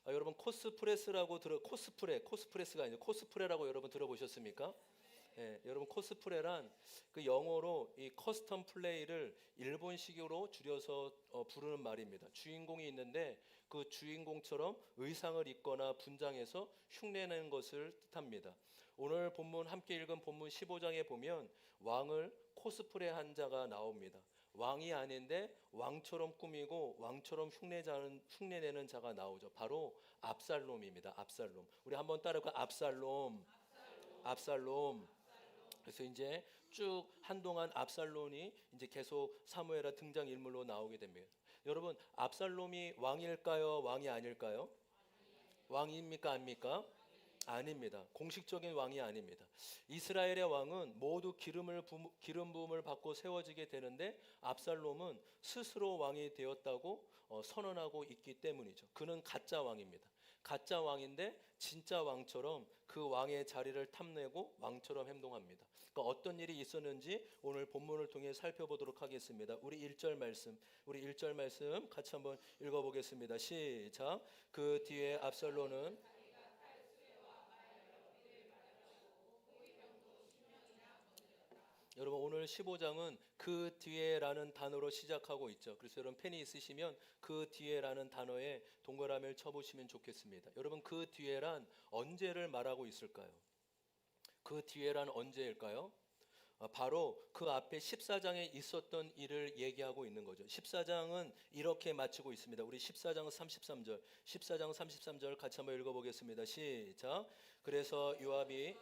여러분 코스프레스라고 코스프레스가 아니고 코스프레라고 여러분 들어보셨습니까? 예, 여러분 코스프레란 그 영어로 이 커스텀 플레이를 일본식으로 줄여서 부르는 말입니다. 주인공이 있는데 그 주인공처럼 의상을 입거나 분장해서 흉내내는 것을 뜻합니다. 오늘 본문 함께 읽은 본문 15장에 보면 왕을 코스프레한 자가 나옵니다. 왕이 아닌데 왕처럼 꾸미고 왕처럼 흉내내는 자가 나오죠. 바로 압살롬입니다. 압살롬. 우리 한번 따라가 압살롬. 압살롬. 그래서 이제 쭉 한동안 압살롬이 이제 계속 사무엘하 등장 인물로 나오게 됩니다. 여러분, 압살롬이 왕일까요? 왕이 아닐까요? 왕입니까? 아닙니까? 아닙니다. 공식적인 왕이 아닙니다. 이스라엘의 왕은 모두 기름 부음을 받고 세워지게 되는데 압살롬은 스스로 왕이 되었다고 선언하고 있기 때문이죠. 그는 가짜 왕입니다. 가짜 왕인데 진짜 왕처럼 그 왕의 자리를 탐내고 왕처럼 행동합니다. 그러니까 어떤 일이 있었는지 오늘 본문을 통해 살펴보도록 하겠습니다. 우리 1절 말씀 같이 한번 읽어보겠습니다. 시작. 그 뒤에 압살롬은 여러분 오늘 15장은 그 뒤에라는 단어로 시작하고 있죠. 그래서 여러분 펜이 있으시면 그 뒤에라는 단어에 동그라미를 쳐보시면 좋겠습니다. 여러분 그 뒤에란 언제를 말하고 있을까요? 그 뒤에란 언제일까요? 바로 그 앞에 14장에 있었던 일을 얘기하고 있는 거죠. 14장은 이렇게 마치고 있습니다. 우리 14장 33절 같이 한번 읽어보겠습니다. 시작. 그래서 요압이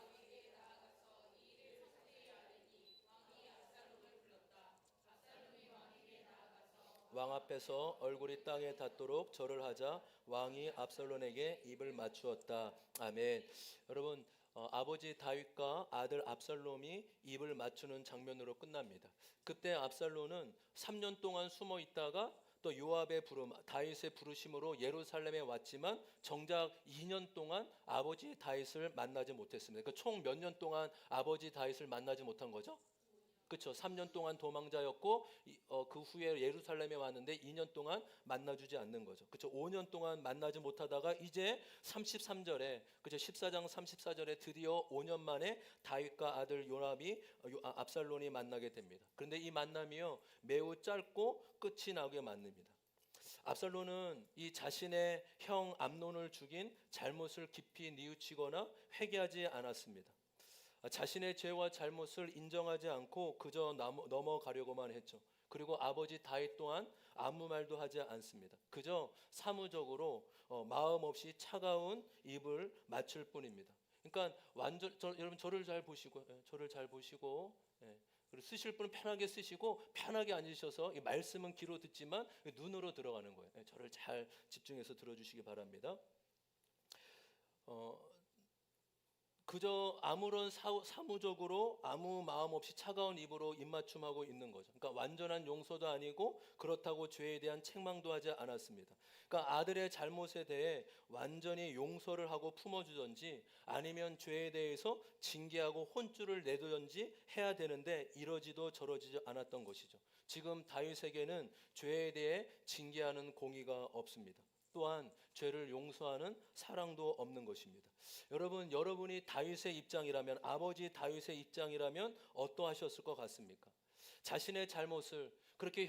왕 앞에서 얼굴이 땅에 닿도록 절을 하자 왕이 압살롬에게 입을 맞추었다. 아멘. 여러분 아버지 다윗과 아들 압살롬이 입을 맞추는 장면으로 끝납니다. 그때 압살롬은 3년 동안 숨어 있다가 또 요압의 부름, 다윗의 부르심으로 예루살렘에 왔지만 정작 2년 동안 아버지 다윗을 만나지 못했습니다. 그러니까 총 몇 년 동안 아버지 다윗을 만나지 못한 거죠? 그렇죠. 3년 동안 도망자였고 그 후에 예루살렘에 왔는데 2년 동안 만나주지 않는 거죠. 그렇죠. 5년 동안 만나지 못하다가 이제 33절에 그렇죠. 14장 34절에 드디어 5년 만에 다윗과 아들 요압이 압살롬이 만나게 됩니다. 그런데 이 만남이요 매우 짧고 끝이 나게 만납니다. 압살롬은 이 자신의 형 암논을 죽인 잘못을 깊이 뉘우치거나 회개하지 않았습니다. 자신의 죄와 잘못을 인정하지 않고 그저 넘어가려고만 했죠. 그리고 아버지 다윗 또한 아무 말도 하지 않습니다. 그저 사무적으로 마음 없이 차가운 입을 맞출 뿐입니다. 그러니까 여러분 저를 잘 보시고 그리고 쓰실 분은 편하게 쓰시고 편하게 앉으셔서 이 말씀은 귀로 듣지만 눈으로 들어가는 거예요. 저를 잘 집중해서 들어주시기 바랍니다. 그저 아무런 사무적으로 아무 마음 없이 차가운 입으로 입맞춤하고 있는 거죠. 그러니까 완전한 용서도 아니고 그렇다고 죄에 대한 책망도 하지 않았습니다. 그러니까 아들의 잘못에 대해 완전히 용서를 하고 품어주든지 아니면 죄에 대해서 징계하고 혼쭐을 내두든지 해야 되는데 이러지도 저러지도 않았던 것이죠. 지금 다윗에게는 죄에 대해 징계하는 공의가 없습니다. 또한 죄를 용서하는 사랑도 없는 것입니다. 여러분이 다윗의 입장이라면 아버지 다윗의 입장이라면 어떠하셨을 것 같습니까? 자신의 잘못을 그렇게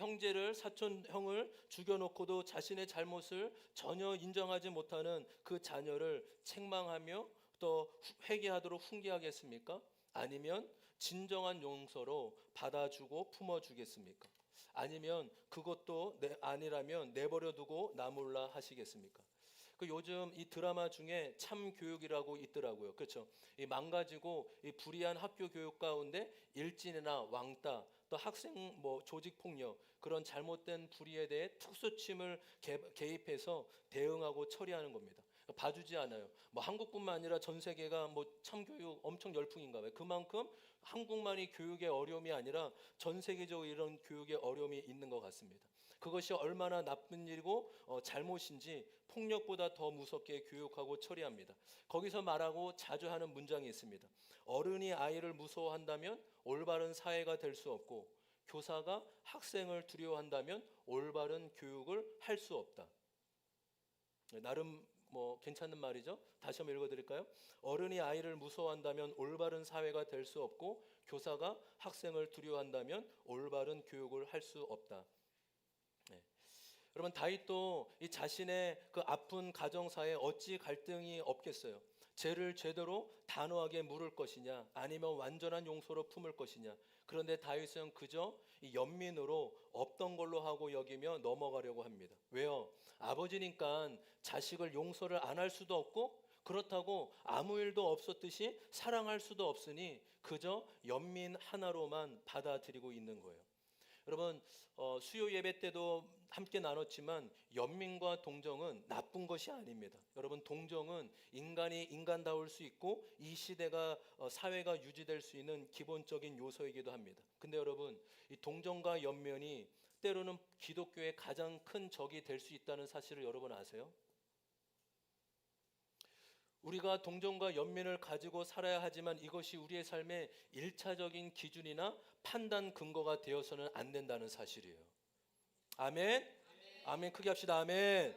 사촌 형을 죽여놓고도 자신의 잘못을 전혀 인정하지 못하는 그 자녀를 책망하며 또 회개하도록 훈계하겠습니까? 아니면 진정한 용서로 받아주고 품어주겠습니까? 아니면 그것도 아니라면 내버려 두고 나 몰라 하시겠습니까? 요즘 이 드라마 중에 참교육이라고 있더라고요. 그렇죠? 이 망가지고 이 불의한 학교 교육 가운데 일진이나 왕따 또 학생 조직 폭력 그런 잘못된 불의에 대해 특수침을 개입해서 대응하고 처리하는 겁니다. 봐주지 않아요. 한국뿐만 아니라 전 세계가 참교육 엄청 열풍인가 봐요. 그만큼 한국만이 교육의 어려움이 아니라 전 세계적으로 이런 교육의 어려움이 있는 것 같습니다. 그것이 얼마나 나쁜 일이고 잘못인지 폭력보다 더 무섭게 교육하고 처리합니다. 거기서 말하고 자주 하는 문장이 있습니다. 어른이 아이를 무서워한다면 올바른 사회가 될 수 없고 교사가 학생을 두려워한다면 올바른 교육을 할 수 없다. 나름 뭐 괜찮은 말이죠. 다시 한번 읽어드릴까요? 어른이 아이를 무서워한다면 올바른 사회가 될 수 없고 교사가 학생을 두려워한다면 올바른 교육을 할 수 없다. 네. 여러분 다윗도 이 자신의 그 아픈 가정사에 어찌 갈등이 없겠어요. 죄를 제대로 단호하게 물을 것이냐 아니면 완전한 용서로 품을 것이냐. 그런데 다윗은 그저 이 연민으로 없던 걸로 하고 여기며 넘어가려고 합니다. 왜요? 아버지니까 자식을 용서를 안 할 수도 없고 그렇다고 아무 일도 없었듯이 사랑할 수도 없으니 그저 연민 하나로만 받아들이고 있는 거예요. 여러분 수요 예배 때도 함께 나눴지만 연민과 동정은 나쁜 것이 아닙니다. 여러분 동정은 인간이 인간다울 수 있고 이 시대가 사회가 유지될 수 있는 기본적인 요소이기도 합니다. 근데 여러분 이 동정과 연민이 때로는 기독교의 가장 큰 적이 될 수 있다는 사실을 여러분 아세요? 우리가 동정과 연민을 가지고 살아야 하지만 이것이 우리의 삶의 일차적인 기준이나 판단 근거가 되어서는 안 된다는 사실이에요. 아멘? 아멘. 크게 합시다. 아멘.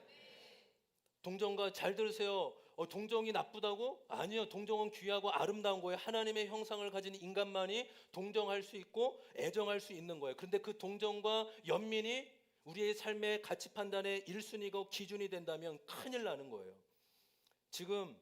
동정과 잘 들으세요. 동정이 나쁘다고? 아니요. 동정은 귀하고 아름다운 거예요. 하나님의 형상을 가진 인간만이 동정할 수 있고 애정할 수 있는 거예요. 그런데 그 동정과 연민이 우리의 삶의 가치 판단의 1순위고 기준이 된다면 큰일 나는 거예요. 지금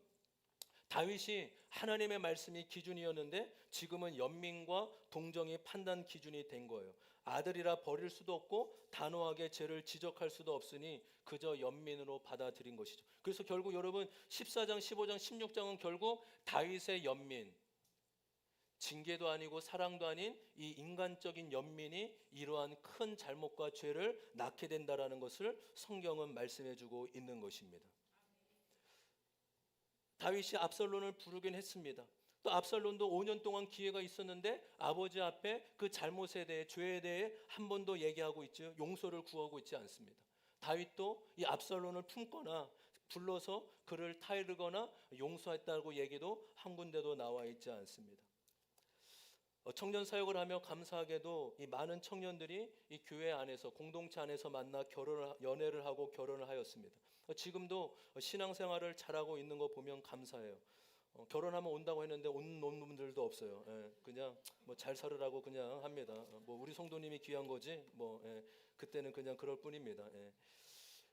다윗이 하나님의 말씀이 기준이었는데 지금은 연민과 동정이 판단 기준이 된 거예요. 아들이라 버릴 수도 없고 단호하게 죄를 지적할 수도 없으니 그저 연민으로 받아들인 것이죠. 그래서 결국 여러분 14장, 15장, 16장은 결국 다윗의 연민, 징계도 아니고 사랑도 아닌 이 인간적인 연민이 이러한 큰 잘못과 죄를 낳게 된다라는 것을 성경은 말씀해주고 있는 것입니다. 다윗이 압살론을 부르긴 했습니다. 또 압살론도 5년 동안 기회가 있었는데 아버지 앞에 그 잘못에 대해 죄에 대해 한 번도 얘기하고 있죠. 용서를 구하고 있지 않습니다. 다윗도 이 압살론을 품거나 불러서 그를 타이르거나 용서했다고 얘기도 한 군데도 나와 있지 않습니다. 청년 사역을 하며 감사하게도 이 많은 청년들이 이 교회 안에서 공동체 안에서 만나 연애를 하고 결혼을 하였습니다. 지금도 신앙생활을 잘하고 있는 거 보면 감사해요. 결혼하면 온다고 했는데 온 분들도 없어요. 그냥 뭐 잘 살으라고 그냥 합니다. 뭐 우리 성도님이 귀한 거지 뭐 그때는 그냥 그럴 뿐입니다.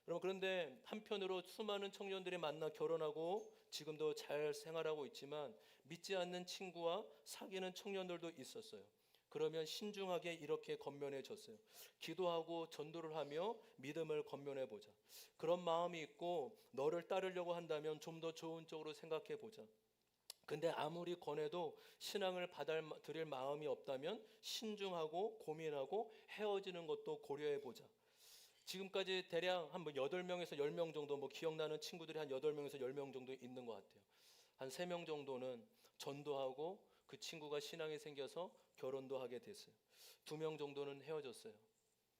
여러분 그런데 한편으로 수많은 청년들이 만나 결혼하고 지금도 잘 생활하고 있지만 믿지 않는 친구와 사귀는 청년들도 있었어요. 그러면 신중하게 이렇게 권면해 줬어요. 기도하고 전도를 하며 믿음을 권면해 보자. 그런 마음이 있고 너를 따르려고 한다면 좀 더 좋은 쪽으로 생각해 보자. 근데 아무리 권해도 신앙을 받아들일 마음이 없다면 신중하고 고민하고 헤어지는 것도 고려해 보자. 지금까지 대략 한 8명에서 10명 정도 기억나는 친구들이 한 8명에서 10명 정도 있는 것 같아요. 한 3명 정도는 전도하고 그 친구가 신앙이 생겨서 결혼도 하게 됐어요. 2명 정도는 헤어졌어요.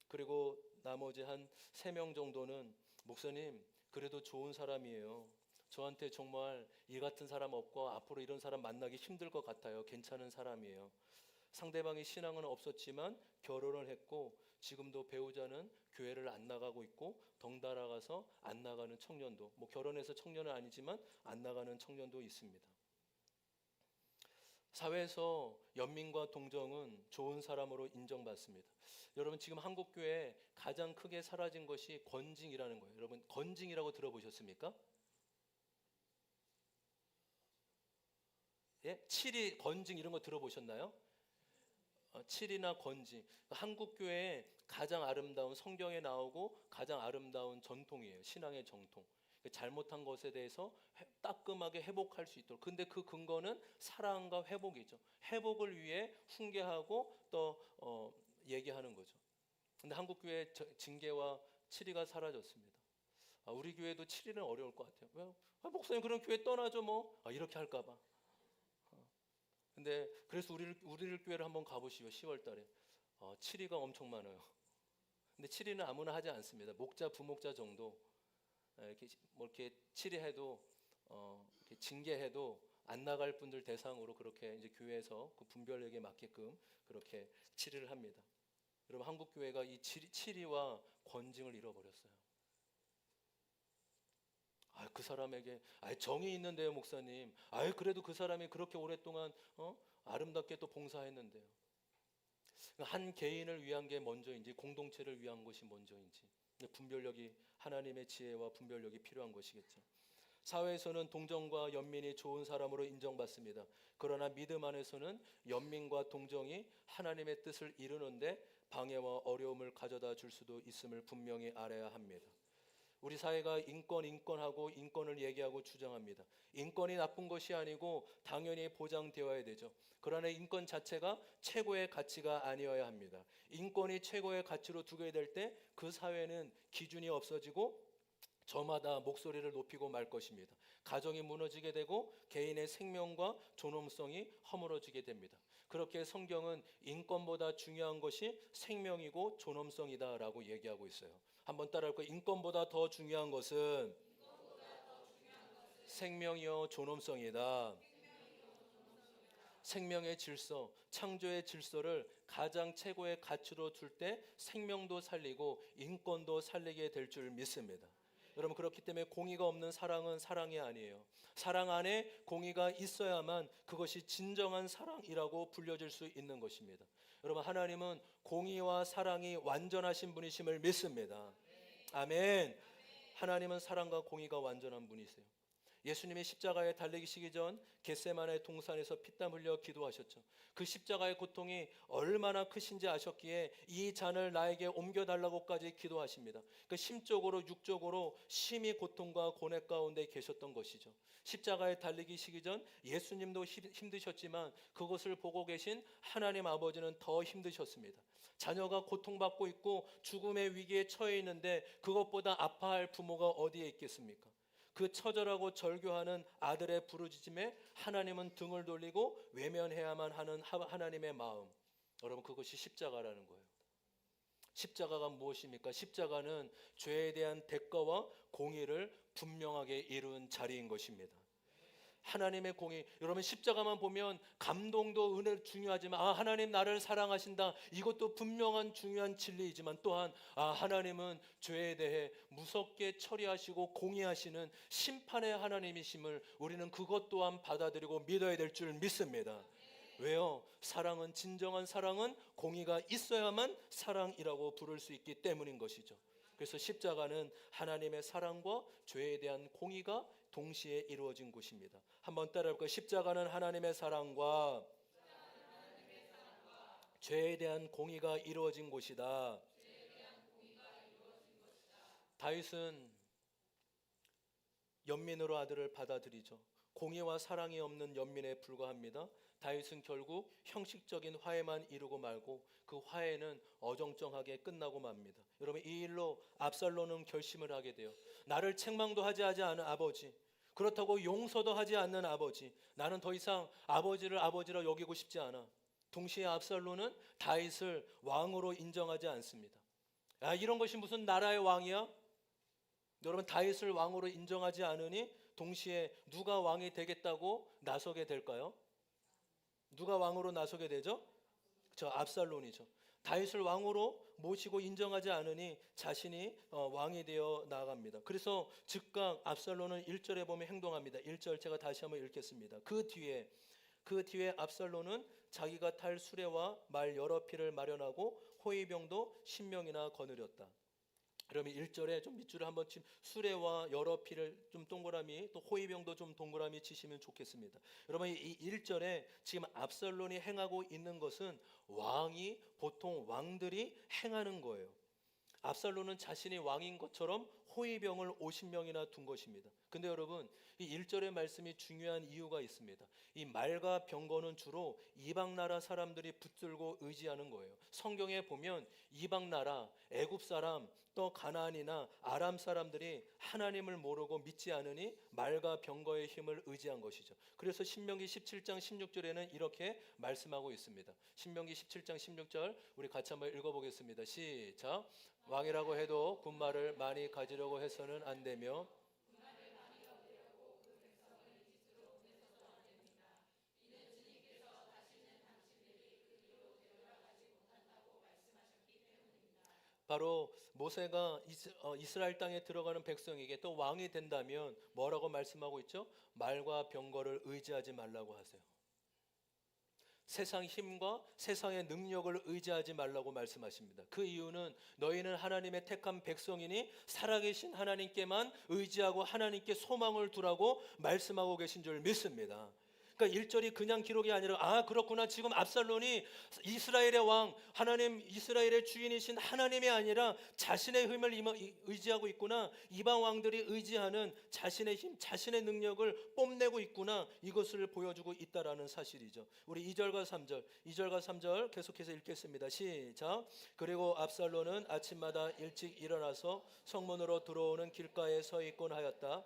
그리고 나머지 한 3명 정도는 목사님 그래도 좋은 사람이에요. 저한테 정말 이 같은 사람 없고 앞으로 이런 사람 만나기 힘들 것 같아요. 괜찮은 사람이에요. 상대방이 신앙은 없었지만 결혼을 했고 지금도 배우자는 교회를 안 나가고 있고 덩달아 가서 안 나가는 청년도 결혼해서 청년은 아니지만 안 나가는 청년도 있습니다. 사회에서 연민과 동정은 좋은 사람으로 인정받습니다. 여러분 지금 한국 교회에 가장 크게 사라진 것이 권징이라는 거예요. 여러분 권징이라고 들어보셨습니까? 예? 칠이 권징 이런 거 들어보셨나요? 칠이나 권징. 한국 교회의 가장 아름다운 성경에 나오고 가장 아름다운 전통이에요. 신앙의 정통. 잘못한 것에 대해서 따끔하게 회복할 수 있도록. 근데 그 근거는 사랑과 회복이죠. 회복을 위해 훈계하고 또 얘기하는 거죠. 근데 한국 교회 징계와 칠이가 사라졌습니다. 우리 교회도 칠이는 어려울 것 같아요. 왜? 목사님 그런 교회 떠나죠 뭐. 이렇게 할까봐. 근데 그래서 우리를 교회를 한번 가보시오. 10월 달에 7위가 엄청 많아요. 근데 7위는 아무나 하지 않습니다. 목자, 부목자 정도 이렇게 7위해도 이렇게 징계해도 안 나갈 분들 대상으로 그렇게 이제 교회에서 그 분별력에 맞게끔 그렇게 7위를 합니다. 여러분 한국 교회가 이 7위와 권징을 잃어버렸어요. 그 사람에게 정이 있는데요, 목사님. 그래도 그 사람이 그렇게 오랫동안 아름답게 또 봉사했는데요. 한 개인을 위한 게 먼저인지 공동체를 위한 것이 먼저인지 분별력이 하나님의 지혜와 분별력이 필요한 것이겠죠. 사회에서는 동정과 연민이 좋은 사람으로 인정받습니다. 그러나 믿음 안에서는 연민과 동정이 하나님의 뜻을 이루는데 방해와 어려움을 가져다 줄 수도 있음을 분명히 알아야 합니다. 우리 사회가 인권하고 인권을 얘기하고 주장합니다. 인권이 나쁜 것이 아니고 당연히 보장되어야 되죠. 그러나 인권 자체가 최고의 가치가 아니어야 합니다. 인권이 최고의 가치로 두게 될 때 그 사회는 기준이 없어지고 저마다 목소리를 높이고 말 것입니다. 가정이 무너지게 되고 개인의 생명과 존엄성이 허물어지게 됩니다. 그렇게 성경은 인권보다 중요한 것이 생명이고 존엄성이다라고 얘기하고 있어요. 한번 따라할까요? 인권보다 더 중요한 것은 생명이요 존엄성이다. 생명의 질서, 창조의 질서를 가장 최고의 가치로 둘 때 생명도 살리고 인권도 살리게 될 줄 믿습니다. 여러분, 그렇기 때문에 공의가 없는 사랑은 사랑이 아니에요. 사랑 안에 공의가 있어야만 그것이 진정한 사랑이라고 불려질 수 있는 것입니다. 여러분, 하나님은 공의와 사랑이 완전하신 분이심을 믿습니다. 아멘. 하나님은 사랑과 공의가 완전한 분이세요. 예수님이 십자가에 달리시기 전 겟세마네 동산에서 피땀 흘려 기도하셨죠. 그 십자가의 고통이 얼마나 크신지 아셨기에 이 잔을 나에게 옮겨달라고까지 기도하십니다. 그 심적으로 육적으로 심히 고통과 고뇌 가운데 계셨던 것이죠. 십자가에 달리시기 전 예수님도 힘드셨지만 그것을 보고 계신 하나님 아버지는 더 힘드셨습니다. 자녀가 고통받고 있고 죽음의 위기에 처해 있는데 그것보다 아파할 부모가 어디에 있겠습니까? 그 처절하고 절규하는 아들의 부르짖음에 하나님은 등을 돌리고 외면해야만 하는 하나님의 마음, 여러분, 그것이 십자가라는 거예요. 십자가가 무엇입니까? 십자가는 죄에 대한 대가와 공의를 분명하게 이룬 자리인 것입니다. 하나님의 공의, 여러분, 십자가만 보면 감동도 은혜 중요하지만 하나님 나를 사랑하신다, 이것도 분명한 중요한 진리이지만 또한 하나님은 죄에 대해 무섭게 처리하시고 공의하시는 심판의 하나님이심을 우리는 그것 또한 받아들이고 믿어야 될 줄 믿습니다. 왜요? 사랑은, 진정한 사랑은 공의가 있어야만 사랑이라고 부를 수 있기 때문인 것이죠. 그래서 십자가는 하나님의 사랑과 죄에 대한 공의가 동시에 이루어진 곳입니다. 한번 따라해볼까요? 십자가는 하나님의 사랑과 죄에 대한 공의가 이루어진 곳이다. 다윗은 연민으로 아들을 받아들이죠. 공의와 사랑이 없는 연민에 불과합니다. 다윗은 결국 형식적인 화해만 이루고 말고 그 화해는 어정쩡하게 끝나고 맙니다. 여러분, 이 일로 압살롬은 결심을 하게 돼요. 나를 책망도 하지 않은 아버지, 그렇다고 용서도 하지 않는 아버지, 나는 더 이상 아버지를 아버지라 여기고 싶지 않아. 동시에 압살롬은 다윗을 왕으로 인정하지 않습니다. 이런 것이 무슨 나라의 왕이야? 여러분, 다윗을 왕으로 인정하지 않으니 동시에 누가 왕이 되겠다고 나서게 될까요? 누가 왕으로 나서게 되죠? 저 압살롬이죠. 다윗을 왕으로 모시고 인정하지 않으니 자신이 왕이 되어 나아갑니다. 그래서 즉각 압살롬은 1절에 보면 행동합니다. 1절 제가 다시 한번 읽겠습니다. 그 뒤에 압살롬은 자기가 탈 수레와 말 여러匹을 마련하고 호위병도 10명이나 거느렸다. 그러면 1절에 좀 밑줄을 한번 치면 수레와 여러匹를 좀 동그라미, 또 호위병도 좀 동그라미 치시면 좋겠습니다. 여러분, 이 1절에 지금 압살롬이 행하고 있는 것은 왕이, 보통 왕들이 행하는 거예요. 압살롬은 자신이 왕인 것처럼 호위병을 50명이나 둔 것입니다. 근데 여러분, 이 1절의 말씀이 중요한 이유가 있습니다. 이 말과 병거는 주로 이방 나라 사람들이 붙들고 의지하는 거예요. 성경에 보면 이방 나라, 애굽 사람, 또 가나안이나 아람 사람들이 하나님을 모르고 믿지 않으니 말과 병거의 힘을 의지한 것이죠. 그래서 신명기 17장 16절에는 이렇게 말씀하고 있습니다. 신명기 17장 16절 우리 같이 한번 읽어보겠습니다. 시작. 왕이라고 해도 군말을 많이 가지려고 해서는 안 되며 바로 모세가 이스라엘 땅에 들어가는 백성에게 또 왕이 된다면 뭐라고 말씀하고 있죠? 말과 병거를 의지하지 말라고 하세요. 세상 힘과 세상의 능력을 의지하지 말라고 말씀하십니다. 그 이유는 너희는 하나님의 택한 백성이니 살아계신 하나님께만 의지하고 하나님께 소망을 두라고 말씀하고 계신 줄 믿습니다. 그러니까 1절이 그냥 기록이 아니라 그렇구나, 지금 압살론이 이스라엘의 왕, 하나님 이스라엘의 주인이신 하나님이 아니라 자신의 힘을 의지하고 있구나, 이방 왕들이 의지하는 자신의 힘, 자신의 능력을 뽐내고 있구나, 이것을 보여주고 있다라는 사실이죠. 우리 2절과 3절 계속해서 읽겠습니다. 시작. 그리고 압살론은 아침마다 일찍 일어나서 성문으로 들어오는 길가에 서 있곤 하였다.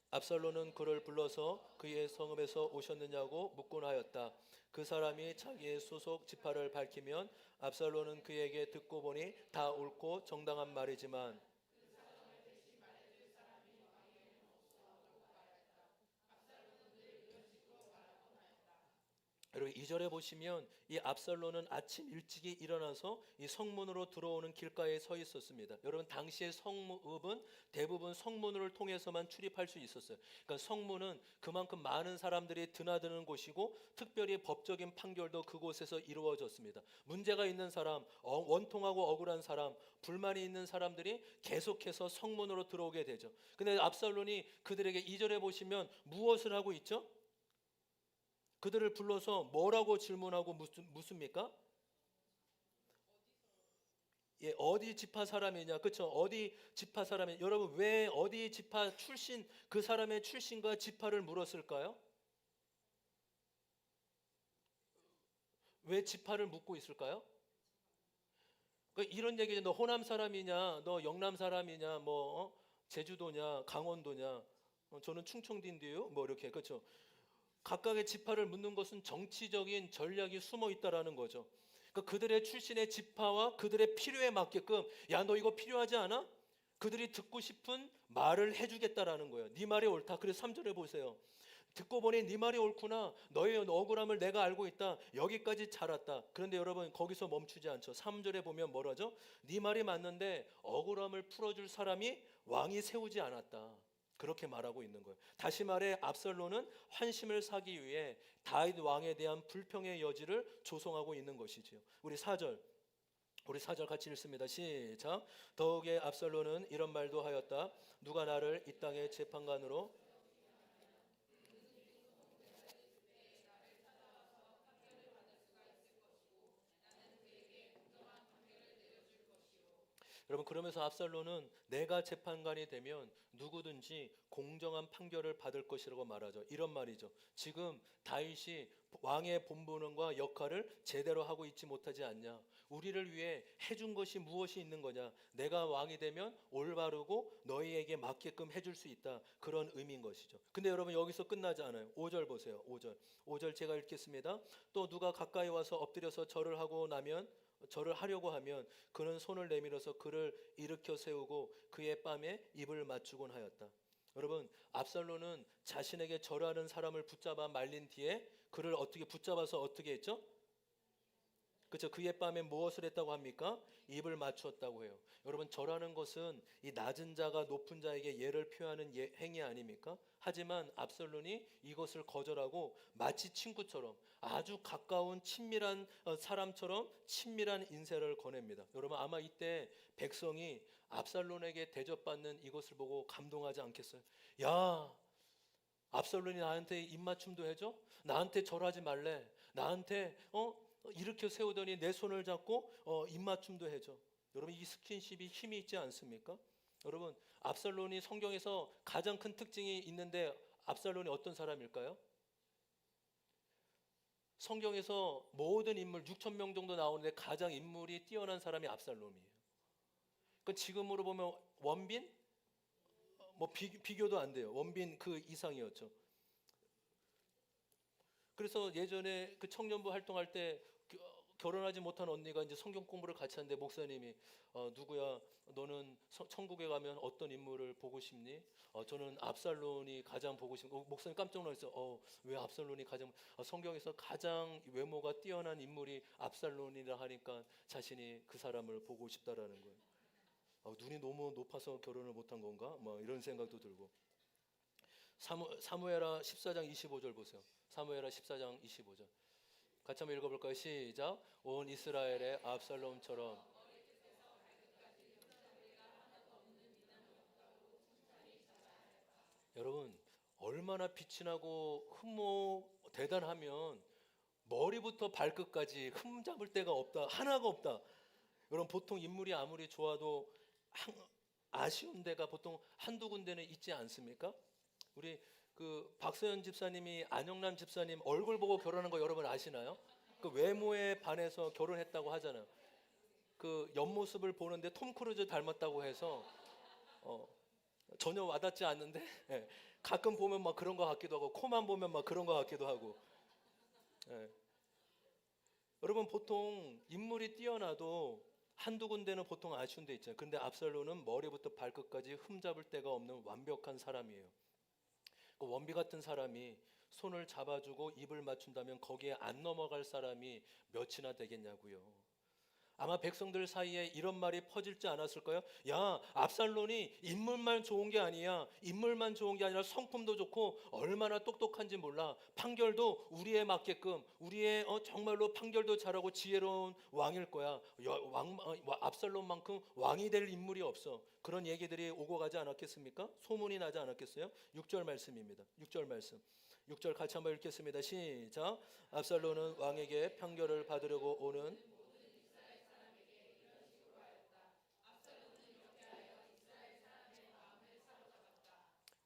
압살론은 그를 불러서 그의 성읍에서 오셨느냐고 묻곤 하였다. 그 사람이 자기의 소속 지파를 밝히면 압살론은 그에게 듣고 보니 다 옳고 정당한 말이지만, 여러분 2절에 보시면 이 압살론은 아침 일찍이 일어나서 이 성문으로 들어오는 길가에 서 있었습니다. 여러분 당시의 성읍은 대부분 성문을 통해서만 출입할 수 있었어요. 그러니까 성문은 그만큼 많은 사람들이 드나드는 곳이고 특별히 법적인 판결도 그곳에서 이루어졌습니다. 문제가 있는 사람, 원통하고 억울한 사람, 불만이 있는 사람들이 계속해서 성문으로 들어오게 되죠. 근데 압살론이 그들에게 2절에 보시면 무엇을 하고 있죠? 그들을 불러서 뭐라고 질문하고 묻습니까? 예, 어디 지파 사람이냐, 그렇죠? 어디 지파 사람이, 여러분 왜 어디 지파 출신, 그 사람의 출신과 지파를 물었을까요? 왜 지파를 묻고 있을까요? 그러니까 이런 얘기죠. 너 호남 사람이냐, 너 영남 사람이냐, 제주도냐, 강원도냐, 저는 충청도인데요, 뭐 이렇게, 그렇죠? 각각의 지파를 묻는 것은 정치적인 전략이 숨어 있다라는 거죠. 그러니까 그들의 출신의 지파와 그들의 필요에 맞게끔, 야, 너 이거 필요하지 않아? 그들이 듣고 싶은 말을 해주겠다라는 거예요. 네 말이 옳다. 그래서 3절에 보세요. 듣고 보니 네 말이 옳구나. 너의 억울함을 내가 알고 있다. 여기까지 잘 왔다. 그런데 여러분 거기서 멈추지 않죠. 3절에 보면 뭐라죠? 네 말이 맞는데 억울함을 풀어줄 사람이 왕이 세우지 않았다. 그렇게 말하고 있는 거예요. 다시 말해 압살론은 환심을 사기 위해 다윗 왕에 대한 불평의 여지를 조성하고 있는 것이지요. 우리 4절 같이 읽습니다. 시작. 더욱의 압살론은 이런 말도 하였다. 누가 나를 이 땅의 재판관으로, 여러분 그러면서 압살론은 내가 재판관이 되면 누구든지 공정한 판결을 받을 것이라고 말하죠. 이런 말이죠. 지금 다윗이 왕의 본분과 역할을 제대로 하고 있지 못하지 않냐. 우리를 위해 해준 것이 무엇이 있는 거냐. 내가 왕이 되면 올바르고 너희에게 맞게끔 해줄 수 있다. 그런 의미인 것이죠. 근데 여러분 여기서 끝나지 않아요. 5절 보세요. 5절 제가 읽겠습니다. 또 누가 가까이 와서 엎드려서 절을 하려고 하면 그는 손을 내밀어서 그를 일으켜 세우고 그의 뺨에 입을 맞추곤 하였다. 여러분 압살론은 자신에게 절하는 사람을 붙잡아 말린 뒤에 그를 어떻게 붙잡아서 어떻게 했죠? 그렇죠. 그의 뺨에 무엇을 했다고 합니까? 입을 맞추었다고 해요. 여러분 절하는 것은 이 낮은 자가 높은 자에게 예를 표하는 행위 아닙니까? 하지만 압살론이 이것을 거절하고 마치 친구처럼 아주 가까운 친밀한 사람처럼 친밀한 인사를 거냅니다. 여러분 아마 이때 백성이 압살론에게 대접받는 이것을 보고 감동하지 않겠어요? 야, 압살론이 나한테 입맞춤도 해줘? 나한테 절하지 말래? 나한테 일으켜 세우더니 내 손을 잡고 입맞춤도 해줘. 여러분 이 스킨십이 힘이 있지 않습니까? 여러분 압살론이 성경에서 가장 큰 특징이 있는데 압살론이 어떤 사람일까요? 성경에서 모든 인물 6천 명 정도 나오는데 가장 인물이 뛰어난 사람이 압살롬이에요. 그 지금으로 보면 원빈 비교도 안 돼요. 원빈 그 이상이었죠. 그래서 예전에 그 청년부 활동할 때 결혼하지 못한 언니가 이제 성경 공부를 같이 하는데 목사님이 누구야? 너는 천국에 가면 어떤 인물을 보고 싶니? 저는 압살론이 가장 보고 싶고 목사님 깜짝 놀랐어요. 왜 압살론이 가장 성경에서 가장 외모가 뛰어난 인물이 압살론이라 하니까 자신이 그 사람을 보고 싶다라는 거예요. 눈이 너무 높아서 결혼을 못한 건가? 뭐 이런 생각도 들고. 사무엘하 14장 25절 보세요. 사무엘하 14장 25절. 같이 한번 읽어볼까요? 시작. 온 이스라엘의 압살롬처럼. 여러분 얼마나 빛이 나고 대단하면 머리부터 발끝까지 흠잡을 데가 없다, 하나가 없다. 여러분 보통 인물이 아무리 좋아도 아쉬운 데가 보통 한두 군데는 있지 않습니까? 우리 그 박서연 집사님이 안영남 집사님 얼굴 보고 결혼한 거 여러분 아시나요? 그 외모에 반해서 결혼했다고 하잖아요. 그 옆모습을 보는데 톰 크루즈 닮았다고 해서 전혀 와닿지 않는데 예, 가끔 보면 막 그런 것 같기도 하고 코만 보면 막 그런 것 같기도 하고 예. 여러분 보통 인물이 뛰어나도 한두 군데는 보통 아쉬운 데 있잖아요. 근데 압살롬은 머리부터 발끝까지 흠잡을 데가 없는 완벽한 사람이에요. 그 원비 같은 사람이 손을 잡아주고 입을 맞춘다면 거기에 안 넘어갈 사람이 몇이나 되겠냐고요. 아마 백성들 사이에 이런 말이 퍼질지 않았을까요? 야, 압살롬이 인물만 좋은 게 아니야. 인물만 좋은 게 아니라 성품도 좋고 얼마나 똑똑한지 몰라. 판결도 우리에 맞게끔 우리의 정말로 판결도 잘하고 지혜로운 왕일 거야. 압살롬만큼 왕이 될 인물이 없어. 그런 얘기들이 오고 가지 않았겠습니까? 소문이 나지 않았겠어요? 6절 말씀입니다. 6절 말씀. 6절 같이 한번 읽겠습니다. 시작. 압살롬은 왕에게 판결을 받으려고 오는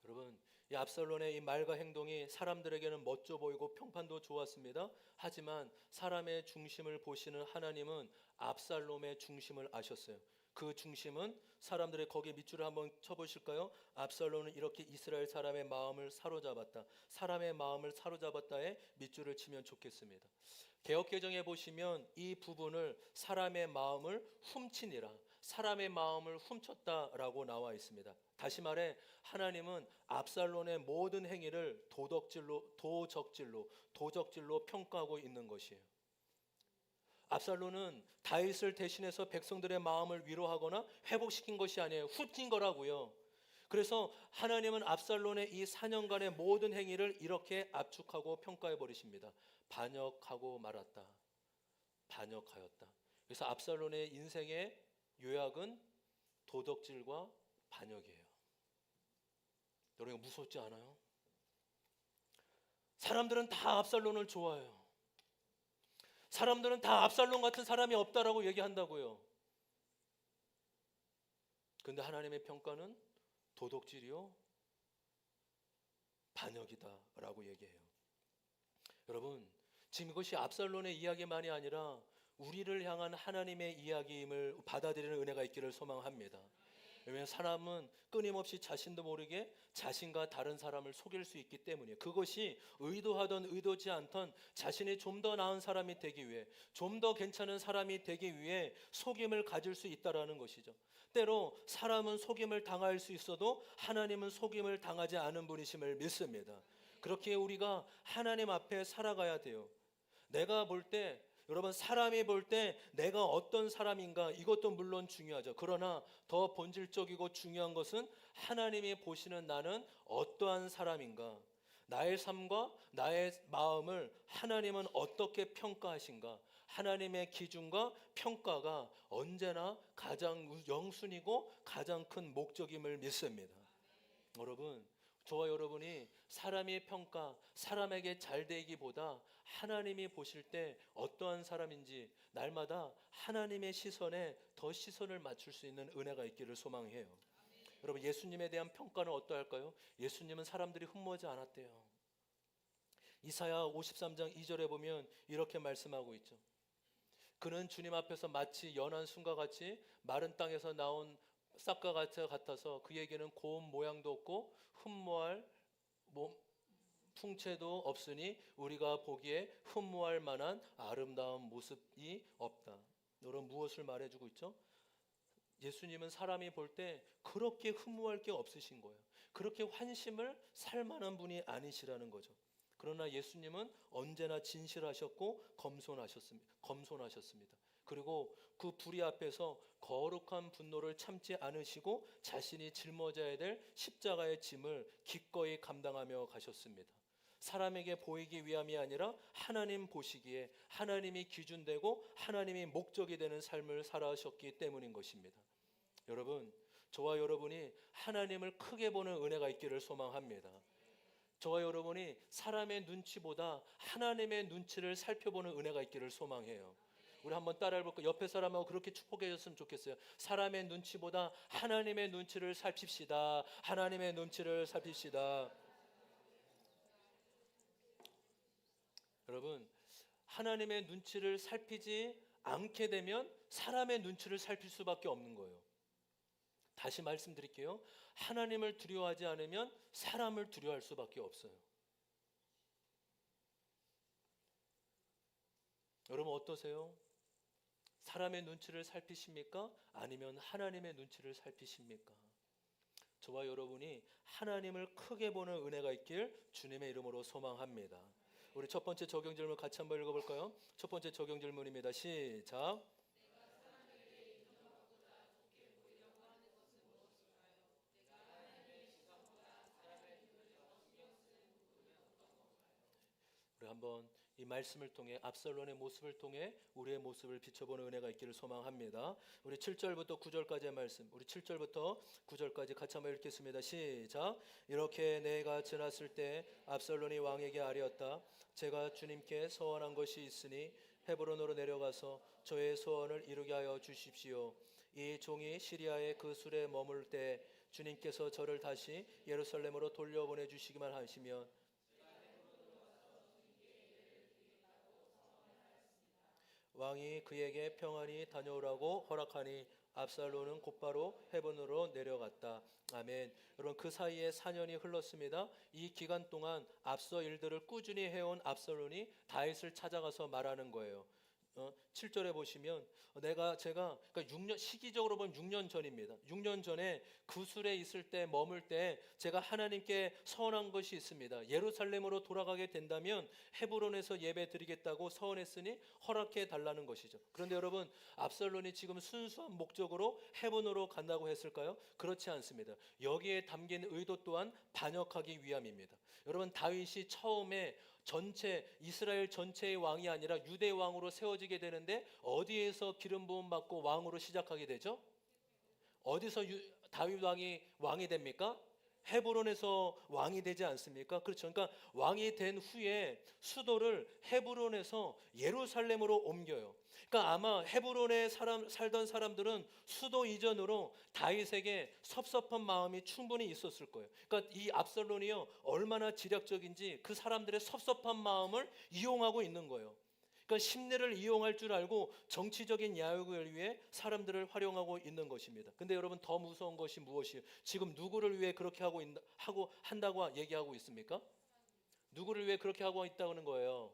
여러분, 이 압살롬의 이 말과 행동이 사람들에게는 멋져 보이고 평판도 좋았습니다. 하지만 사람의 중심을 보시는 하나님은 압살롬의 중심을 아셨어요. 그 중심은 사람들의 거기에 밑줄을 한번 쳐보실까요? 압살롬은 이렇게 이스라엘 사람의 마음을 사로잡았다. 사람의 마음을 사로잡았다에 밑줄을 치면 좋겠습니다. 개역개정에 보시면 이 부분을 사람의 마음을 훔치니라, 사람의 마음을 훔쳤다라고 나와 있습니다. 다시 말해 하나님은 압살롬의 모든 행위를 도적질로 평가하고 있는 것이에요. 압살롬은 다윗을 대신해서 백성들의 마음을 위로하거나 회복시킨 것이 아니에요. 훔친 거라고요. 그래서 하나님은 압살롬의 이 4년간의 모든 행위를 이렇게 압축하고 평가해 버리십니다. 반역하고 말았다. 반역하였다. 그래서 압살롬의 인생의 요약은 도덕질과 반역이에요. 여러분 무섭지 않아요? 사람들은 다 압살롬을 좋아해요. 사람들은 다 압살롬 같은 사람이 없다라고 얘기한다고요. 근데 하나님의 평가는 도덕질이요, 반역이다라고 얘기해요. 여러분, 지금 이것이 압살롬의 이야기만이 아니라 우리를 향한 하나님의 이야기임을 받아들이는 은혜가 있기를 소망합니다. 왜냐하면 사람은 끊임없이 자신도 모르게 자신과 다른 사람을 속일 수 있기 때문이에요. 그것이 의도하던 의도지 않던 자신이 좀 더 나은 사람이 되기 위해, 좀 더 괜찮은 사람이 되기 위해 속임을 가질 수 있다라는 것이죠. 때로 사람은 속임을 당할 수 있어도 하나님은 속임을 당하지 않은 분이심을 믿습니다. 그렇게 우리가 하나님 앞에 살아가야 돼요. 내가 볼 때, 여러분 사람이 볼 때 내가 어떤 사람인가 이것도 물론 중요하죠. 그러나 더 본질적이고 중요한 것은 하나님이 보시는 나는 어떠한 사람인가, 나의 삶과 나의 마음을 하나님은 어떻게 평가하신가. 하나님의 기준과 평가가 언제나 가장 영순이고 가장 큰 목적임을 믿습니다. 여러분, 저와 여러분이 사람의 평가, 사람에게 잘 되기보다 하나님이 보실 때 어떠한 사람인지 날마다 하나님의 시선에 더 시선을 맞출 수 있는 은혜가 있기를 소망해요. 여러분, 예수님에 대한 평가는 어떠할까요? 예수님은 사람들이 흠모하지 않았대요. 이사야 53장 2절에 보면 이렇게 말씀하고 있죠. 그는 주님 앞에서 마치 연한 순과 같이 마른 땅에서 나온 싹과 같아서 그에게는 고운 모양도 없고 흠모할 풍채도 없으니 우리가 보기에 흠모할 만한 아름다운 모습이 없다. 여러분 무엇을 말해주고 있죠? 예수님은 사람이 볼 때 그렇게 흠모할 게 없으신 거예요. 그렇게 환심을 살 만한 분이 아니시라는 거죠. 그러나 예수님은 언제나 진실하셨고 검손하셨습니다. 그리고 그 불의 앞에서 거룩한 분노를 참지 않으시고 자신이 짊어져야 될 십자가의 짐을 기꺼이 감당하며 가셨습니다. 사람에게 보이기 위함이 아니라 하나님 보시기에 하나님이 기준되고 하나님이 목적이 되는 삶을 살아셨기 때문인 것입니다. 여러분, 저와 여러분이 하나님을 크게 보는 은혜가 있기를 소망합니다. 저와 여러분이 사람의 눈치보다 하나님의 눈치를 살펴보는 은혜가 있기를 소망해요. 우리 한번 따라해 볼까요? 옆에 사람하고 그렇게 축복해 줬으면 좋겠어요. 사람의 눈치보다 하나님의 눈치를 살핍시다. 하나님의 눈치를 살핍시다. 여러분, 하나님의 눈치를 살피지 않게 되면 사람의 눈치를 살필 수밖에 없는 거예요. 다시 말씀드릴게요. 하나님을 두려워하지 않으면 사람을 두려워할 수밖에 없어요. 여러분 어떠세요? 사람의 눈치를 살피십니까? 아니면 하나님의 눈치를 살피십니까? 저와 여러분이 하나님을 크게 보는 은혜가 있길 주님의 이름으로 소망합니다. 우리 첫 번째 적용 질문 같이 한번 읽어볼까요? 첫 번째 적용 질문입니다. 시작. 우리 한번 이 말씀을 통해 압살론의 모습을 통해 우리의 모습을 비춰보는 은혜가 있기를 소망합니다. 우리 7절부터 9절까지의 말씀, 우리 7절부터 9절까지 같이 한번 읽겠습니다. 시작. 이렇게 내가 지났을 때 압살론이 왕에게 아뢰었다. 제가 주님께 서원한 것이 있으니 헤브론으로 내려가서 저의 소원을 이루게 하여 주십시오. 이 종이 시리아의 그 술에 머물 때 주님께서 저를 다시 예루살렘으로 돌려보내 주시기만 하시면 왕이 그에게 평안히 다녀오라고 허락하니 압살론은 곧바로 헤브론으로 내려갔다. 아멘. 여러분 그 사이에 4년이 흘렀습니다. 이 기간 동안 앞서 일들을 꾸준히 해온 압살론이 다윗을 찾아가서 말하는 거예요. 7절에 보시면 제가 그러니까 6년 시기적으로 보면 6년 전입니다. 6년 전에 구술에 있을 때 머물 때 제가 하나님께 서원한 것이 있습니다. 예루살렘으로 돌아가게 된다면 헤브론에서 예배 드리겠다고 서원했으니 허락해 달라는 것이죠. 그런데 여러분 압살론이 지금 순수한 목적으로 헤브론으로 간다고 했을까요? 그렇지 않습니다. 여기에 담긴 의도 또한 반역하기 위함입니다. 여러분 다윗이 처음에 이스라엘 전체의 왕이 아니라 유대 왕으로 세워지게 되는데 어디에서 기름 부음 받고 왕으로 시작하게 되죠? 어디서 다윗 왕이 됩니까? 헤브론에서 왕이 되지 않습니까? 그렇죠. 그러니까 왕이 된 후에 수도를 헤브론에서 예루살렘으로 옮겨요. 그러니까 아마 헤브론에 살던 사람들은 수도 이전으로 다윗에게 섭섭한 마음이 충분히 있었을 거예요. 그러니까 이 압살론이요 얼마나 지략적인지 그 사람들의 섭섭한 마음을 이용하고 있는 거예요. 그러니까 심리를 이용할 줄 알고 정치적인 야욕을 위해 사람들을 활용하고 있는 것입니다. 근데 여러분 더 무서운 것이 무엇이에요? 지금 누구를 위해 그렇게 한다고 얘기하고 있습니까? 누구를 위해 그렇게 하고 있다는 거예요?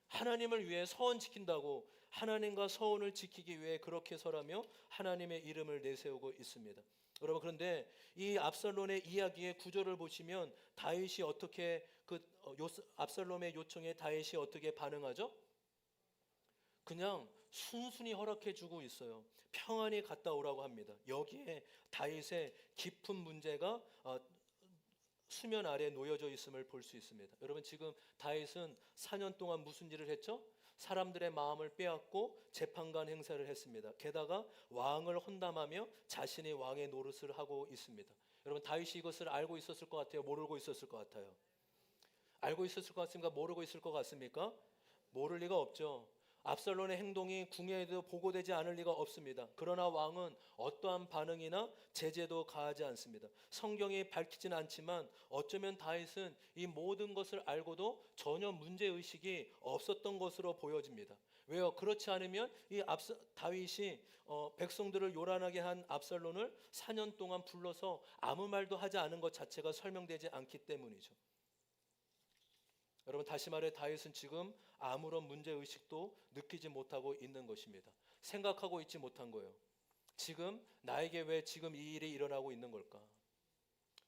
하나님을 위해 서원 지킨다고 하나님과 서원을 지키기 위해 그렇게 설하며 하나님의 이름을 내세우고 있습니다. 여러분 그런데 이 압살론의 이야기의 구조를 보시면 다윗이 어떻게 압살롬의 요청에 다윗이 어떻게 반응하죠? 그냥 순순히 허락해주고 있어요. 평안히 갔다 오라고 합니다. 여기에 다윗의 깊은 문제가 수면 아래 놓여져 있음을 볼 수 있습니다. 여러분 지금 다윗은 4년 동안 무슨 일을 했죠? 사람들의 마음을 빼앗고 재판관 행세를 했습니다. 게다가 왕을 혼담하며 자신이 왕의 노릇을 하고 있습니다. 여러분 다윗이 이것을 알고 있었을 것 같아요? 모르고 있었을 것 같아요? 알고 있었을 것 같습니까? 모르고 있을 것 같습니까? 모를 리가 없죠. 압살론의 행동이 궁예에도 보고되지 않을 리가 없습니다. 그러나 왕은 어떠한 반응이나 제재도 가하지 않습니다. 성경이 밝히지는 않지만 어쩌면 다윗은 이 모든 것을 알고도 전혀 문제의식이 없었던 것으로 보여집니다. 왜요? 그렇지 않으면 다윗이 백성들을 요란하게 한 압살론을 4년 동안 불러서 아무 말도 하지 않은 것 자체가 설명되지 않기 때문이죠. 여러분 다시 말해 다윗은 지금 아무런 문제의식도 느끼지 못하고 있는 것입니다. 생각하고 있지 못한 거예요. 지금 나에게 왜 지금 이 일이 일어나고 있는 걸까?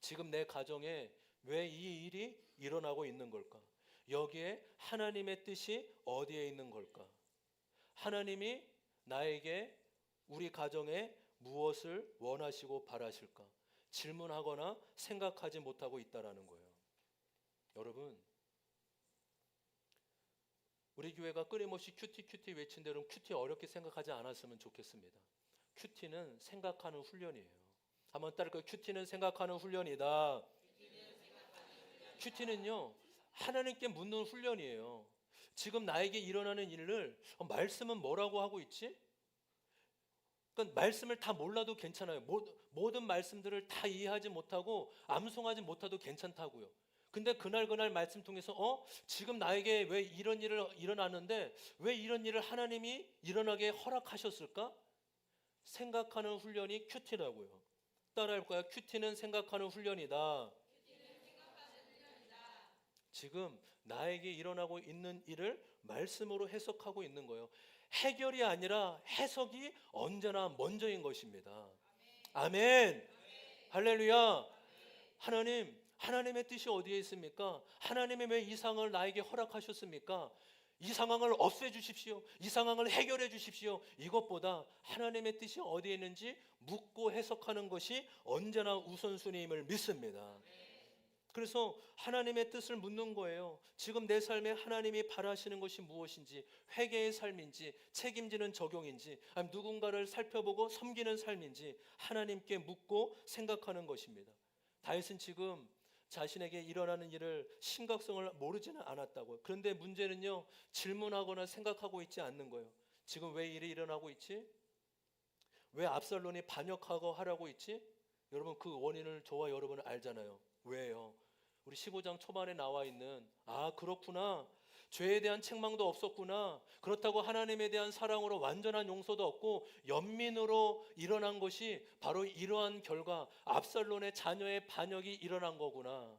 지금 내 가정에 왜 이 일이 일어나고 있는 걸까? 여기에 하나님의 뜻이 어디에 있는 걸까? 하나님이 나에게 우리 가정에 무엇을 원하시고 바라실까? 질문하거나 생각하지 못하고 있다라는 거예요. 여러분, 우리 교회가 끊임없이 큐티 외친 대로 큐티 어렵게 생각하지 않았으면 좋겠습니다. 큐티는 생각하는 훈련이에요. 한번 따를까요? 큐티는 생각하는 훈련이다. 큐티는요, 하나님께 묻는 훈련이에요. 지금 나에게 일어나는 일을 말씀은 뭐라고 하고 있지? 그러니까 말씀을 다 몰라도 괜찮아요. 모든 말씀들을 다 이해하지 못하고 암송하지 못해도 괜찮다고요. 근데 그날 말씀 통해서 지금 나에게 왜 이런 일을 일어났는데 왜 이런 일을 하나님이 일어나게 허락하셨을까? 생각하는 훈련이 큐티라고요. 따라할까요? 큐티는 생각하는 훈련이다. 지금 나에게 일어나고 있는 일을 말씀으로 해석하고 있는 거예요. 해결이 아니라 해석이 언제나 먼저인 것입니다. 아멘. 할렐루야. 하나님의 뜻이 어디에 있습니까? 하나님이 왜 이 상황을 나에게 허락하셨습니까? 이 상황을 없애주십시오. 이 상황을 해결해 주십시오. 이것보다 하나님의 뜻이 어디에 있는지 묻고 해석하는 것이 언제나 우선순위임을 믿습니다. 그래서 하나님의 뜻을 묻는 거예요. 지금 내 삶에 하나님이 바라시는 것이 무엇인지, 회개의 삶인지, 책임지는 적용인지, 아니면 누군가를 살펴보고 섬기는 삶인지 하나님께 묻고 생각하는 것입니다. 다윗은 지금 자신에게 일어나는 일을 심각성을 모르지는 않았다고요. 그런데 문제는요, 질문하거나 생각하고 있지 않는 거예요. 지금 왜 일이 일어나고 있지? 왜 압살롬이 반역하고 하라고 있지? 여러분 그 원인을 저와 여러분은 알잖아요. 왜요? 우리 15장 초반에 나와 있는 그렇구나. 죄에 대한 책망도 없었구나. 그렇다고 하나님에 대한 사랑으로 완전한 용서도 없고 연민으로 일어난 것이 바로 이러한 결과 압살롬의 자녀의 반역이 일어난 거구나.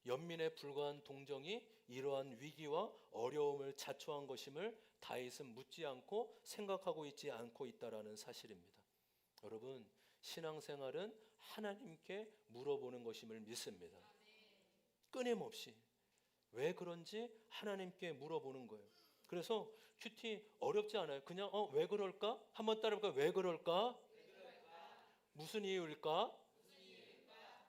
연민에 불과한 동정이 이러한 위기와 어려움을 자초한 것임을 다윗은 묻지 않고 생각하고 있지 않고 있다라는 사실입니다. 여러분, 신앙생활은 하나님께 물어보는 것임을 믿습니다. 끊임없이 왜 그런지 하나님께 물어보는 거예요. 그래서 큐티 어렵지 않아요. 그냥 왜 그럴까? 한번 따라해볼까요? 왜 그럴까? 무슨 이유일까?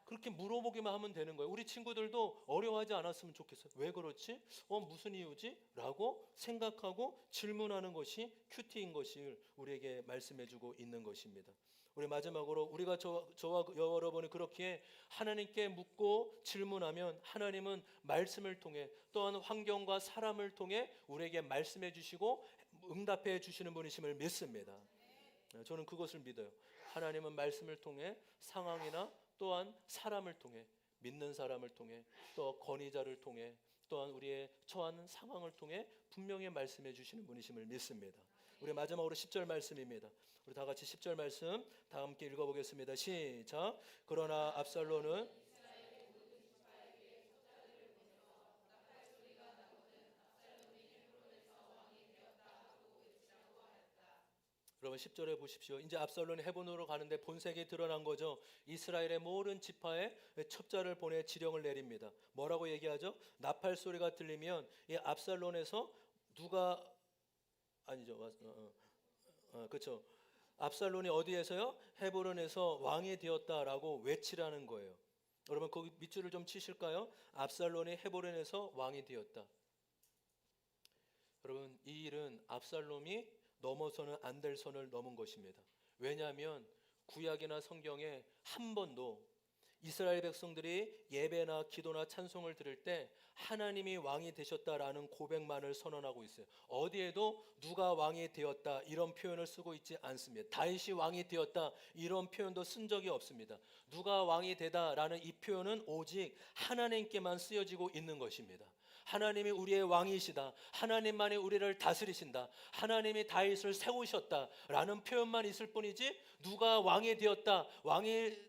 그렇게 물어보기만 하면 되는 거예요. 우리 친구들도 어려워하지 않았으면 좋겠어요. 왜 그렇지? 무슨 이유지? 라고 생각하고 질문하는 것이 큐티인 것을 우리에게 말씀해주고 있는 것입니다. 우리 마지막으로 우리가 저와 여러분이 그렇게 하나님께 묻고 질문하면 하나님은 말씀을 통해 또한 환경과 사람을 통해 우리에게 말씀해 주시고 응답해 주시는 분이심을 믿습니다. 저는 그것을 믿어요. 하나님은 말씀을 통해 상황이나 또한 사람을 통해 믿는 사람을 통해 또 권위자를 통해 또한 우리의 처한 상황을 통해 분명히 말씀해 주시는 분이심을 믿습니다. 우리 마지막으로 10절 말씀입니다. 우리 다 같이 10절 말씀 다 함께 읽어보겠습니다. 시작. 그러나 압살롬은 여러분 10절에 보십시오. 이제 압살롬이 헤브론으로 가는데 본색이 드러난 거죠. 이스라엘의 모든 지파에 첩자를 보내 지령을 내립니다. 뭐라고 얘기하죠? 나팔 소리가 들리면 이 압살롬에서 누가 아니죠. 그렇죠. 압살롬이 어디에서요? 헤브론에서 왕이 되었다라고 외치라는 거예요. 여러분 거기 밑줄을 좀 치실까요? 압살롬이 헤브론에서 왕이 되었다. 여러분 이 일은 압살롬이 넘어서는 안 될 선을 넘은 것입니다. 왜냐하면 구약이나 성경에 한 번도 이스라엘 백성들이 예배나 기도나 찬송을 드릴 때 하나님이 왕이 되셨다라는 고백만을 선언하고 있어요. 어디에도 누가 왕이 되었다 이런 표현을 쓰고 있지 않습니다. 다윗이 왕이 되었다 이런 표현도 쓴 적이 없습니다. 누가 왕이 되다라는 이 표현은 오직 하나님께만 쓰여지고 있는 것입니다. 하나님이 우리의 왕이시다. 하나님만이 우리를 다스리신다. 하나님이 다윗을 세우셨다라는 표현만 있을 뿐이지 누가 왕이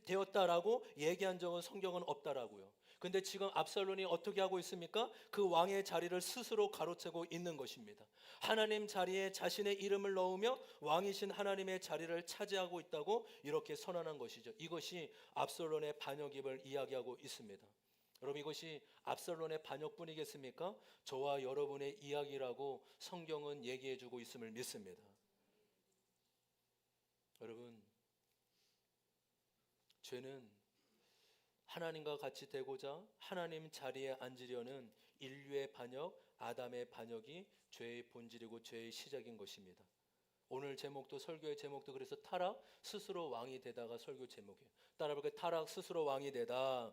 되었다라고 얘기한 적은 성경은 없다라고요. 근데 지금 압살론이 어떻게 하고 있습니까? 그 왕의 자리를 스스로 가로채고 있는 것입니다. 하나님 자리에 자신의 이름을 넣으며 왕이신 하나님의 자리를 차지하고 있다고 이렇게 선언한 것이죠. 이것이 압살론의 반역임을 이야기하고 있습니다. 여러분, 이것이 압살론의 반역뿐이겠습니까? 저와 여러분의 이야기라고 성경은 얘기해주고 있음을 믿습니다. 여러분, 죄는 하나님과 같이 되고자 하나님 자리에 앉으려는 인류의 반역, 아담의 반역이 죄의 본질이고 죄의 시작인 것입니다. 오늘 제목도, 설교의 제목도 그래서 타락 스스로 왕이 되다가 설교 제목이에요. 따라볼까요? 타락 스스로 왕이 되다.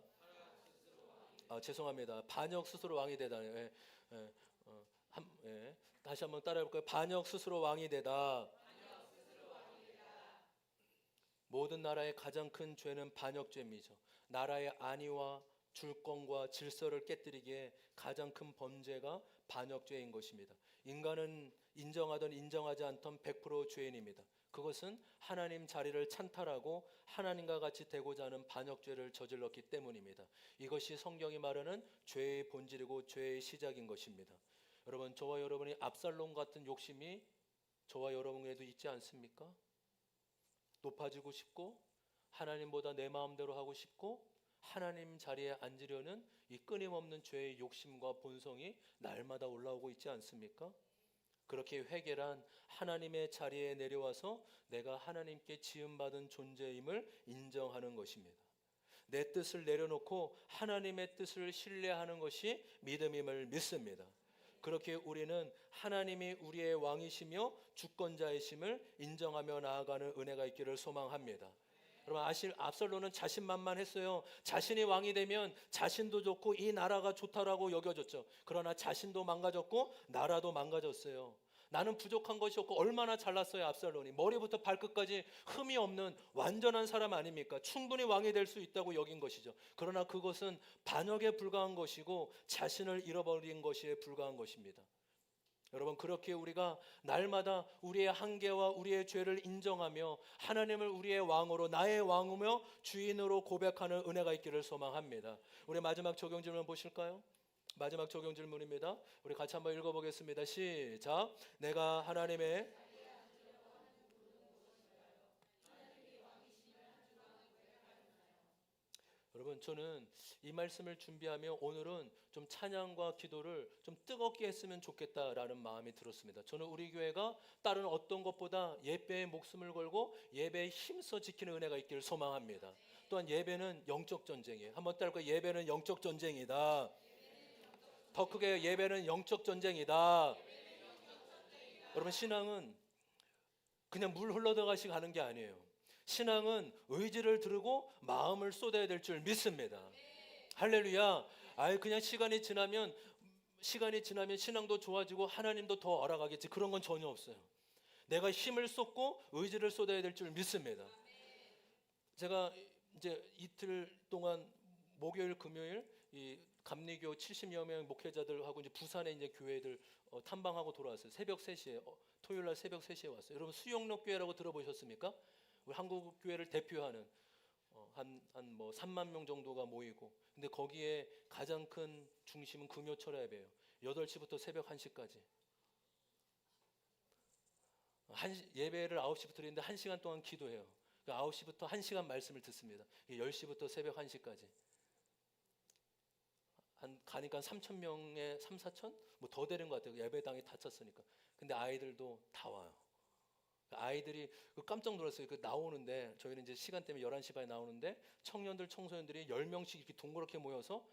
죄송합니다. 반역 스스로 왕이 되다. 다시 한번 따라해볼까요? 반역 스스로 왕이 되다. 모든 나라의 가장 큰 죄는 반역죄이죠. 나라의 안위와 줄권과 질서를 깨뜨리기에 가장 큰 범죄가 반역죄인 것입니다. 인간은 인정하든 인정하지 않던 100% 죄인입니다. 그것은 하나님 자리를 찬탈하고 하나님과 같이 되고자 하는 반역죄를 저질렀기 때문입니다. 이것이 성경이 말하는 죄의 본질이고 죄의 시작인 것입니다. 여러분, 저와 여러분이 압살롬 같은 욕심이 저와 여러분에도 있지 않습니까? 높아지고 싶고 하나님보다 내 마음대로 하고 싶고 하나님 자리에 앉으려는 이 끊임없는 죄의 욕심과 본성이 날마다 올라오고 있지 않습니까? 그렇게 회개란 하나님의 자리에 내려와서 내가 하나님께 지음받은 존재임을 인정하는 것입니다. 내 뜻을 내려놓고 하나님의 뜻을 신뢰하는 것이 믿음임을 믿습니다. 그렇게 우리는 하나님이 우리의 왕이시며 주권자이심을 인정하며 나아가는 은혜가 있기를 소망합니다. 여러분, 압살론은 자신만만했어요. 자신이 왕이 되면 자신도 좋고 이 나라가 좋다라고 여겨졌죠. 그러나 자신도 망가졌고 나라도 망가졌어요. 나는 부족한 것이 없고 얼마나 잘났어요. 압살론이 머리부터 발끝까지 흠이 없는 완전한 사람 아닙니까? 충분히 왕이 될 수 있다고 여긴 것이죠. 그러나 그것은 반역에 불과한 것이고 자신을 잃어버린 것에 불과한 것입니다. 여러분, 그렇게 우리가 날마다 우리의 한계와 우리의 죄를 인정하며 하나님을 우리의 왕으로, 나의 왕이며 주인으로 고백하는 은혜가 있기를 소망합니다. 우리 마지막 적용 질문 보실까요? 마지막 적용 질문입니다. 우리 같이 한번 읽어보겠습니다. 시작. 내가 하나님의 여러분, 저는 이 말씀을 준비하며 오늘은 좀 찬양과 기도를 좀 뜨겁게 했으면 좋겠다라는 마음이 들었습니다. 저는 우리 교회가 다른 어떤 것보다 예배에 목숨을 걸고 예배에 힘써 지키는 은혜가 있기를 소망합니다. 또한 예배는 영적 전쟁이에요. 한번 따라할까요? 예배는 영적 전쟁이다. 더 크게, 예배는 영적 전쟁이다. 여러분, 신앙은 그냥 물 흘러들어가시 가는 게 아니에요. 신앙은 의지를 두르고 마음을 쏟아야 될 줄 믿습니다. 할렐루야. 그냥 시간이 지나면 신앙도 좋아지고 하나님도 더 알아가겠지, 그런 건 전혀 없어요. 내가 힘을 쏟고 의지를 쏟아야 될 줄 믿습니다. 제가 이제 이틀 동안 목요일 금요일 이 감리교 70여 명 목회자들하고 이제 부산에 이제 교회들 탐방하고 돌아왔어요. 새벽 3시에 토요일 날 새벽 3시에 왔어요. 여러분, 수영록 교회라고 들어보셨습니까? 우리 한국 교회를 대표하는 한 3만 명 정도가 모이고, 근데 거기에 가장 큰 중심은 금요철 예배예요. 8시부터 새벽 1시까지. 예배를 9시부터 드리는데 1시간 동안 기도해요. 9시부터 1시간 말씀을 듣습니다. 10시부터 새벽 1시까지. 가니까 3,000명에 3, 4천? 뭐 더 되는 것 같아요. 예배당이 다 찼으니까. 근데 아이들도 다 와요. 아이들이 깜짝 놀랐어요. 나오는데, 저희는 이제 시간 때문에 11시 반에 나오는데 청년들, 청소년들이 10명씩 이렇게 동그랗게 모여서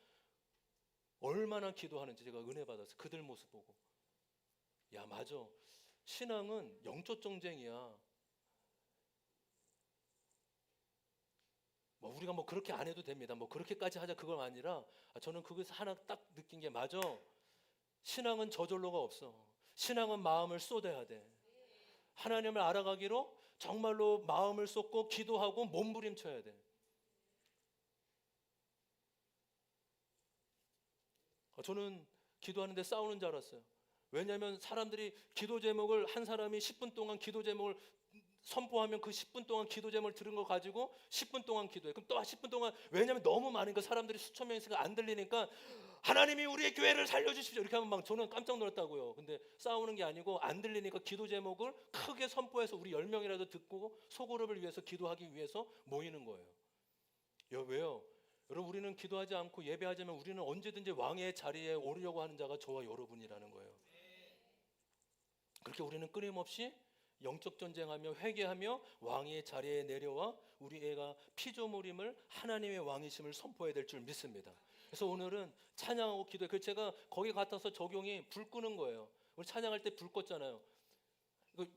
얼마나 기도하는지 제가 은혜 받았어요. 그들 모습 보고. 야, 맞아. 신앙은 영적 전쟁이야. 우리가 그렇게 안 해도 됩니다. 그렇게까지 하자, 그건 아니라, 저는 그것을 하나 딱 느낀 게, 맞아. 신앙은 저절로가 없어. 신앙은 마음을 쏟아야 돼. 하나님을 알아가기로 정말로 마음을 쏟고 기도하고 몸부림쳐야 돼. 저는 기도하는데 싸우는 줄 알았어요. 왜냐하면 사람들이 기도 제목을, 한 사람이 10분 동안 기도 제목을 선포하면 그 10분 동안 기도 제목을 들은 거 가지고 10분 동안 기도해. 그럼 또 10분 동안, 왜냐면 너무 많으니까 사람들이 수천 명 있으니까 안 들리니까 하나님이 우리의 교회를 살려주십시오 이렇게 하면 막 저는 깜짝 놀랐다고요. 근데 싸우는 게 아니고 안 들리니까 기도 제목을 크게 선포해서 우리 10명이라도 듣고 소그룹을 위해서 기도하기 위해서 모이는 거예요. 왜요? 여러분, 우리는 기도하지 않고 예배하자면 우리는 언제든지 왕의 자리에 오르려고 하는 자가 저와 여러분이라는 거예요. 그렇게 우리는 끊임없이 영적 전쟁하며 회개하며 왕의 자리에 내려와 우리 애가 피조물임을, 하나님의 왕이심을 선포해야 될 줄 믿습니다. 그래서 오늘은 찬양하고 기도해. 그래서 제가 거기 같아서 적용이 불 끄는 거예요. 우리 찬양할 때 불 껐잖아요.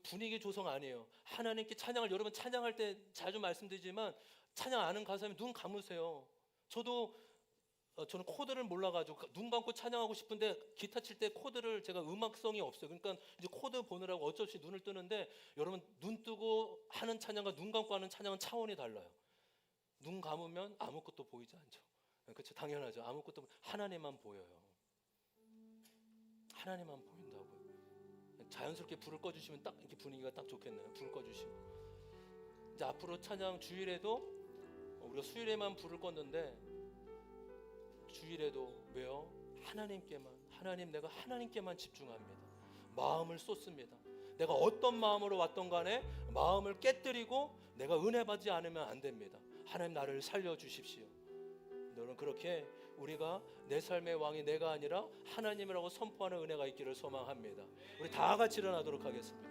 분위기 조성 아니에요. 하나님께 찬양을, 여러분 찬양할 때 자주 말씀드리지만 찬양 아는 가사면 눈 감으세요. 저는 코드를 몰라가지고 눈 감고 찬양하고 싶은데 기타 칠 때 코드를, 제가 음악성이 없어요. 그러니까 이제 코드 보느라고 어쩔 수 없이 눈을 뜨는데, 여러분 눈 뜨고 하는 찬양과 눈 감고 하는 찬양은 차원이 달라요. 눈 감으면 아무것도 보이지 않죠. 그렇죠, 당연하죠. 아무것도, 하나님만 보여요. 하나님만 보인다고요. 자연스럽게 불을 꺼주시면 딱 이렇게 분위기가 딱 좋겠네요. 불 꺼주시면. 이제 앞으로 찬양 주일에도 우리가 수요일에만 불을 껐는데 주일에도 왜요? 하나님, 내가 하나님께만 집중합니다. 마음을 쏟습니다. 내가 어떤 마음으로 왔던 간에 마음을 깨뜨리고 내가 은혜 받지 않으면 안 됩니다. 하나님, 나를 살려주십시오. 너는 그렇게 우리가 내 삶의 왕이 내가 아니라 하나님이라고 선포하는 은혜가 있기를 소망합니다. 우리 다 같이 일어나도록 하겠습니다.